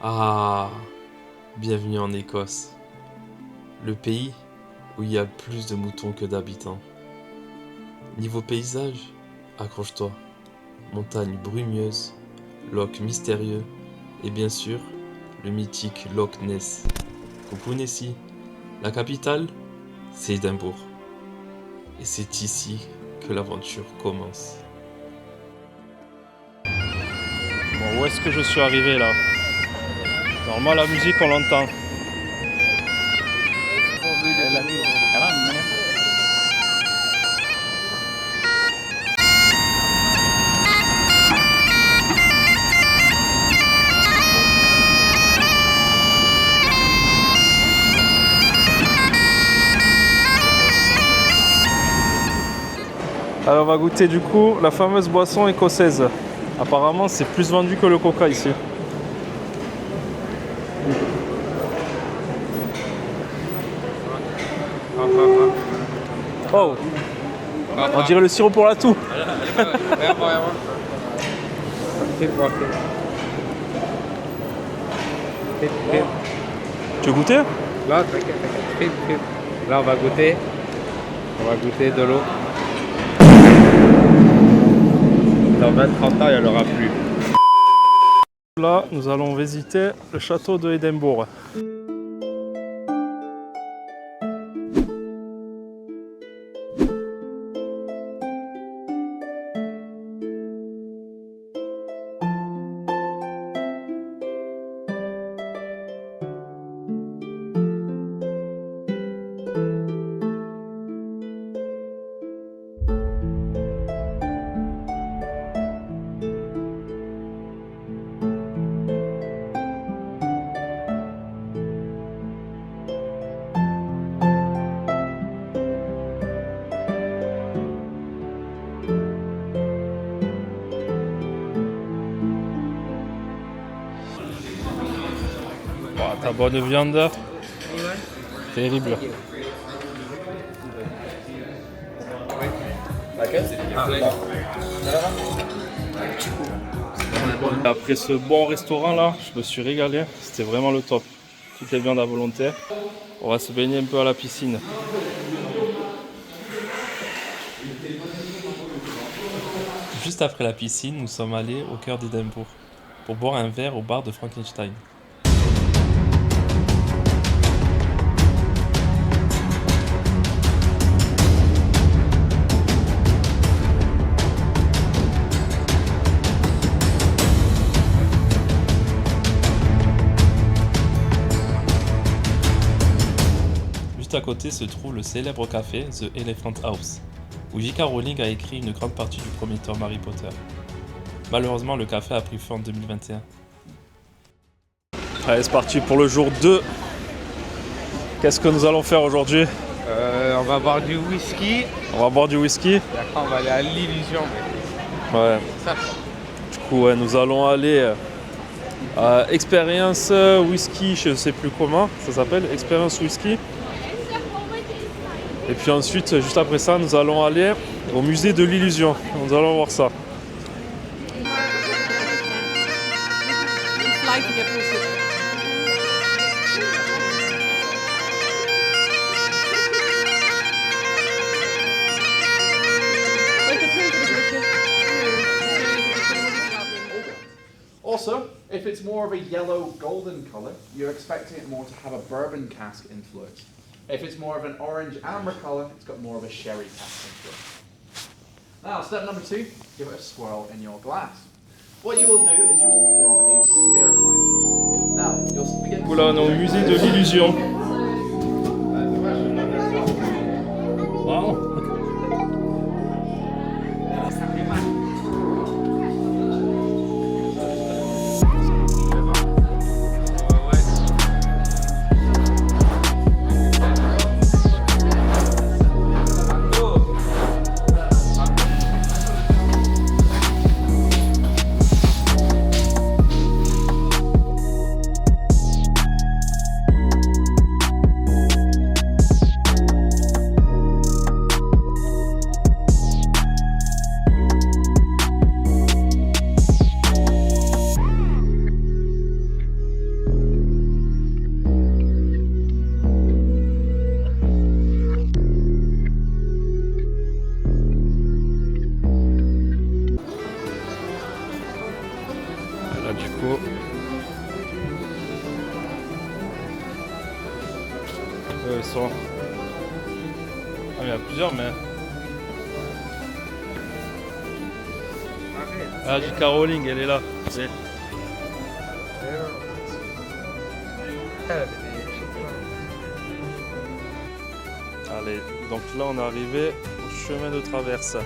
Ah, bienvenue en Écosse, le pays où il y a plus de moutons que d'habitants. Niveau paysage, accroche-toi, montagnes brumeuses, loch mystérieux et bien sûr, le mythique Loch Ness. Coucou Nessie, la capitale, c'est Édimbourg. Et c'est ici que l'aventure commence. Bon, où est-ce que je suis arrivé là? Normalement la musique on l'entend. Alors on va goûter du coup la fameuse boisson écossaise. Apparemment c'est plus vendu que le coca ici. Oh, on dirait le sirop pour la toux. Tu veux goûter? Là, t'inquiète. Là, on va goûter. On va goûter de l'eau. Dans 20-30 ans, il n'y en aura plus. Là, nous allons visiter le château de Édimbourg. Ta bonne viande, terrible. Après ce bon restaurant là, je me suis régalé, c'était vraiment le top. Toutes les viandes à volonté. On va se baigner un peu à la piscine. Juste après la piscine, nous sommes allés au cœur d'Édimbourg pour boire un verre au bar de Frankenstein. Juste à côté se trouve le célèbre café The Elephant House, où J.K. Rowling a écrit une grande partie du premier tome Harry Potter. Malheureusement, le café a pris feu en 2021. Allez, c'est parti pour le jour 2. Qu'est-ce que nous allons faire aujourd'hui? On va boire du whisky. On va boire du whisky. Et après, on va aller à l'illusion. Ouais. Ça. Du coup, ouais, nous allons aller à Experience Whisky, je ne sais plus comment ça s'appelle, Experience Whisky. Et puis ensuite, juste après ça, nous allons aller au musée de l'illusion. Nous allons voir ça. Also, if it's more of a yellow golden colour, you're expecting it more to have a bourbon cask influence. If it's more of an orange amber colour, it's got more of a sherry cask influence. Now, step number 2, give it a swirl in your glass. What you will do is you will form a spirit line. Now, you'll begin. Là, on est au musée de l'illusion. Wow. le son. Ah mais il y a plusieurs mais... Ah J.K. Rowling, elle est là. C'est- Allez, donc là on est arrivé au chemin de traverse.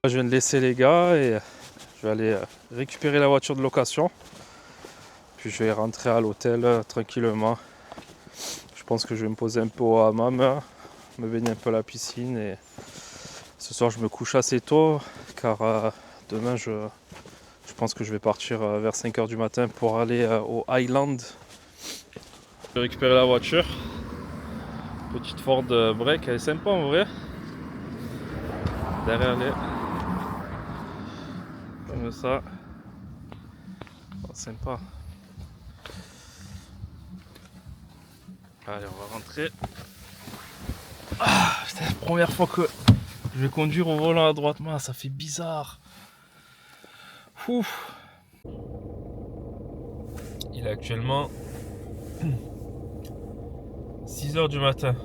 Je viens de laisser les gars et je vais aller récupérer la voiture de location. Puis je vais rentrer à l'hôtel tranquillement. Je pense que je vais me poser un peu au hammam, me baigner un peu à la piscine. Et ce soir je me couche assez tôt car demain je pense que je vais partir vers 5 h du matin pour aller au Highland. Je vais récupérer la voiture. Petite Ford Break, elle est sympa en vrai. Derrière les... Comme ça. Oh, sympa. Allez, on va rentrer. Ah, c'est la première fois que je vais conduire au volant à droite. Ça fait bizarre. Ouf. Il est actuellement 6 h du matin.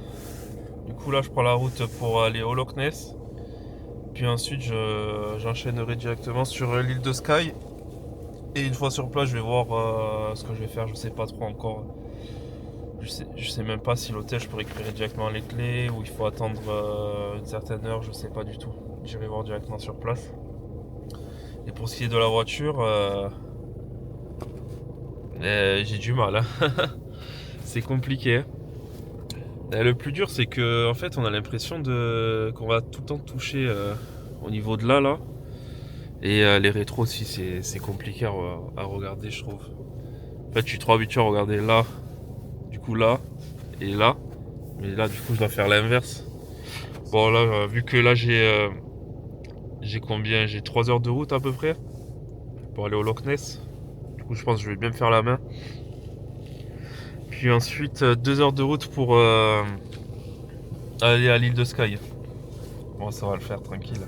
Du coup là je prends la route pour aller au Loch Ness. Puis ensuite j'enchaînerai directement sur l'île de Skye. Et une fois sur place je vais voir ce que je vais faire, je sais pas trop encore. Je sais même pas si l'hôtel je peux récupérer directement les clés ou il faut attendre une certaine heure, je sais pas du tout. J'irai voir directement sur place. Et pour ce qui est de la voiture, j'ai du mal. Hein. C'est compliqué. Le plus dur c'est que en fait on a l'impression qu'on va tout le temps toucher au niveau de là. Et les rétros aussi c'est compliqué à regarder je trouve. En fait je suis trop habitué à regarder là, du coup là et là. Mais là du coup je dois faire l'inverse. Bon là vu que là j'ai combien? J'ai 3 heures de route à peu près pour aller au Loch Ness. Du coup je pense que je vais bien me faire la main. Puis ensuite 2 heures de route pour aller à l'île de Skye. Bon ça va le faire tranquille.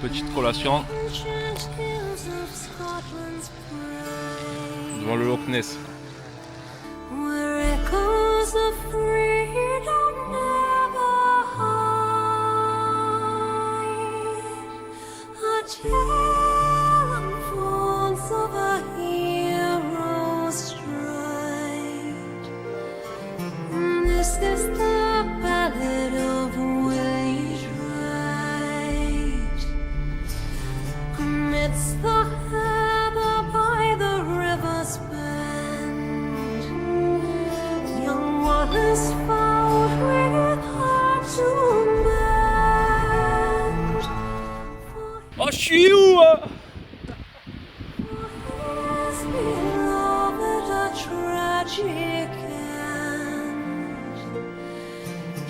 Petite collation devant le Loch Ness. Oh, je suis où?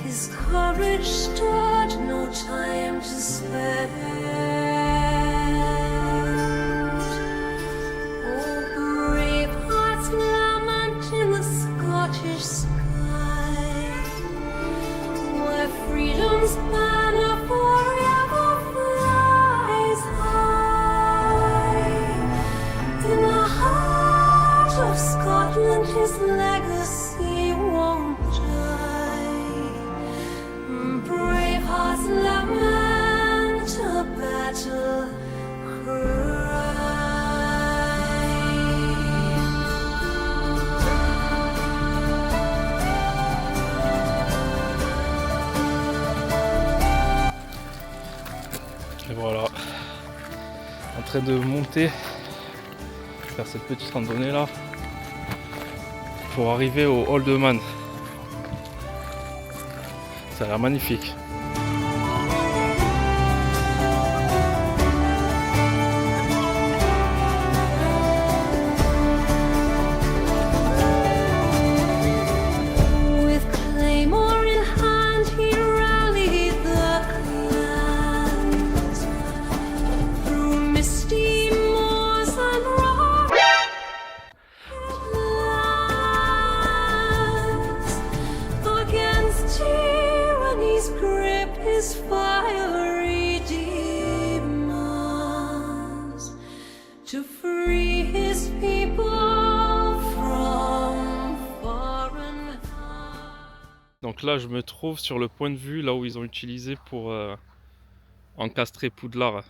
His courage stood no time to spare. Oh, brave hearts lament in the Scottish sky, where freedom's train de monter, faire cette petite randonnée là, pour arriver au Old Man. Ça a l'air magnifique. Donc là je me trouve sur le point de vue là où ils ont utilisé pour encastrer Poudlard.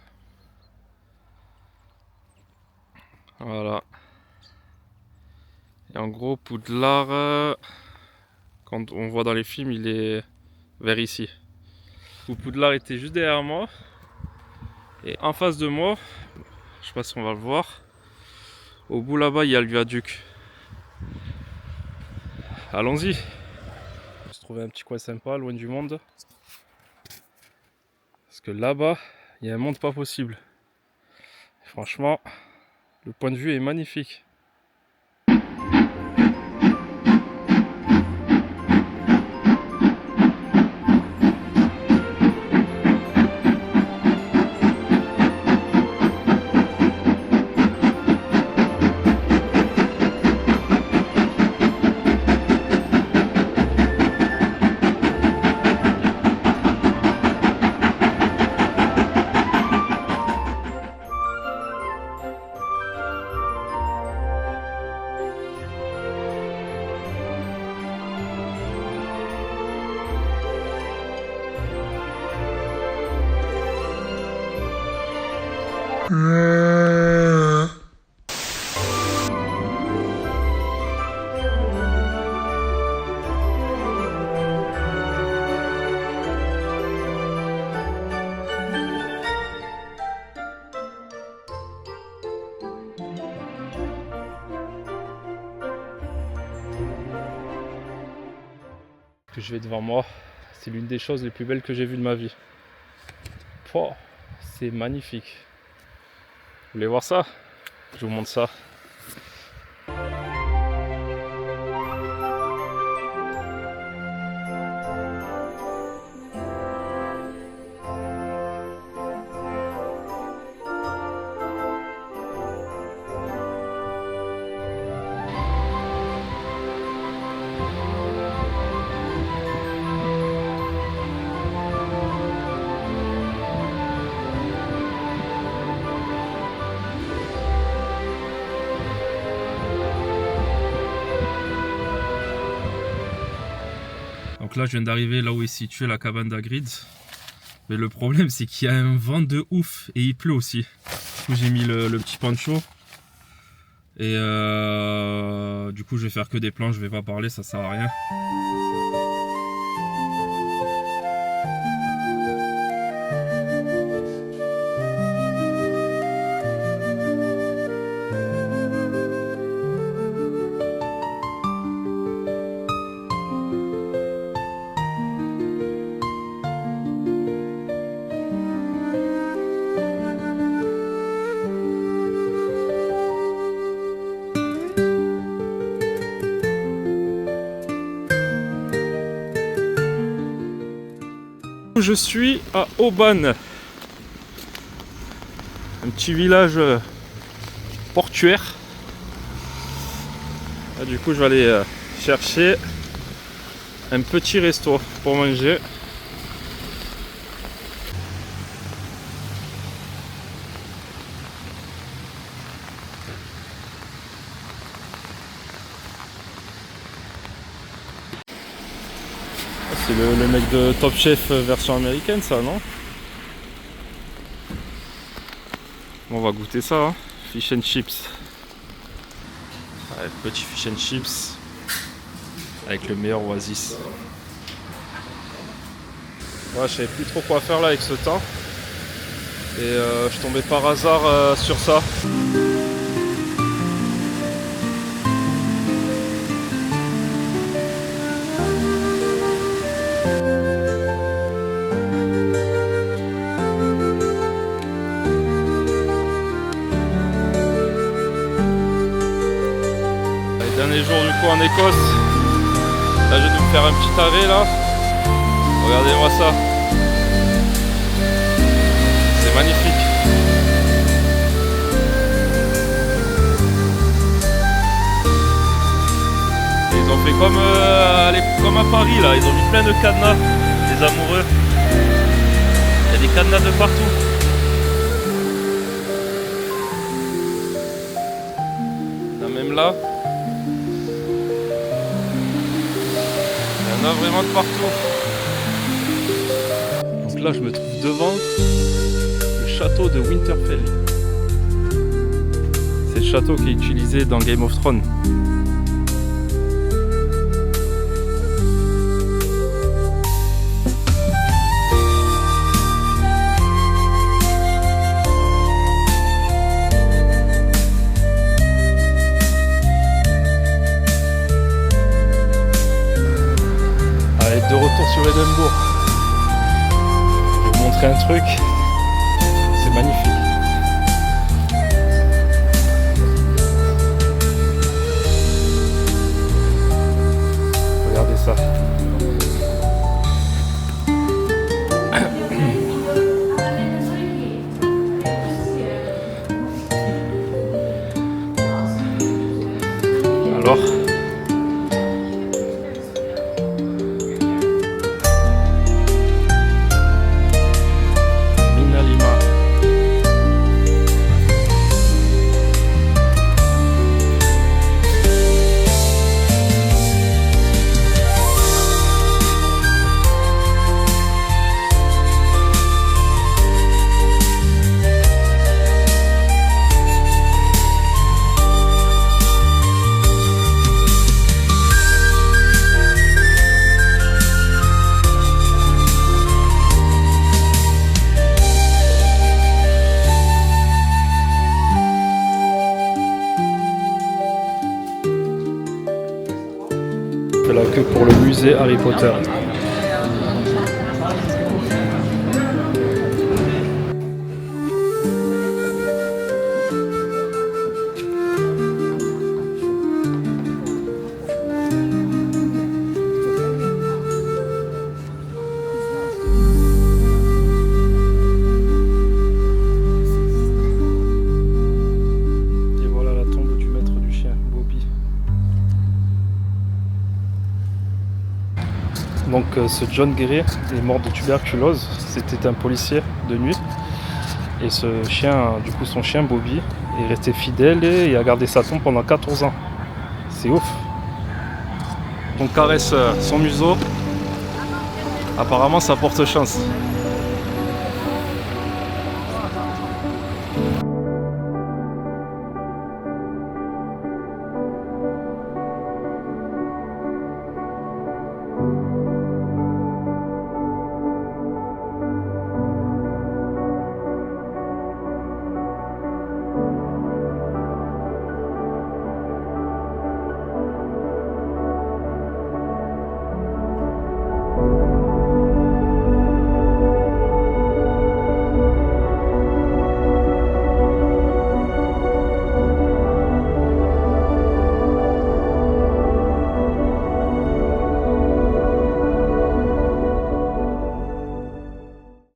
Voilà. Et en gros Poudlard, quand on voit dans les films, il est vers ici. Poudlard était juste derrière moi. Et en face de moi, je sais pas si on va le voir, au bout là-bas il y a le viaduc. Allons-y. Je me suis trouvé un petit coin sympa, loin du monde. Parce que là-bas, il y a un monde pas possible. Et franchement, le point de vue est magnifique. Que je vais devant moi, c'est l'une des choses les plus belles que j'ai vues de ma vie. Oh, c'est magnifique. Vous voulez voir ça? Je vous montre ça. Donc là je viens d'arriver là où est située la cabane d'Hagrid. Mais le problème c'est qu'il y a un vent de ouf et il pleut aussi. Du coup j'ai mis le petit poncho. Et du coup je vais faire que des plans, je vais pas parler, ça sert à rien. Je suis à Oban, un petit village portuaire. Là, du coup je vais aller chercher un petit resto pour manger. C'est le mec de Top Chef version américaine, ça, non? Bon, on va goûter ça, hein. Fish and chips. Ouais, petit fish and chips avec le meilleur Oasis. Ouais, je savais plus trop quoi faire là avec ce temps. Et je tombais par hasard sur ça. Les derniers jours du coup en Écosse. Là je vais me faire un petit arrêt là. Regardez-moi ça. C'est magnifique. Ils ont fait comme à Paris là, ils ont mis plein de cadenas, les amoureux. Il y a des cadenas de partout. Là, même là. Il y en a vraiment de partout. Donc là je me trouve devant le château de Winterfell. C'est le château qui est utilisé dans Game of Thrones. Allez, de retour sur Édimbourg. Je vais vous montrer un truc. C'est magnifique. Regardez ça. Alors, je fais la queue pour le musée Harry Potter. Et voilà la tombe du maître du chien, Bobby. Donc ce John Guéret est mort de tuberculose, c'était un policier de nuit. Et ce chien, du coup son chien Bobby, est resté fidèle et a gardé sa tombe pendant 14 ans. C'est ouf. On caresse son museau, apparemment ça porte chance.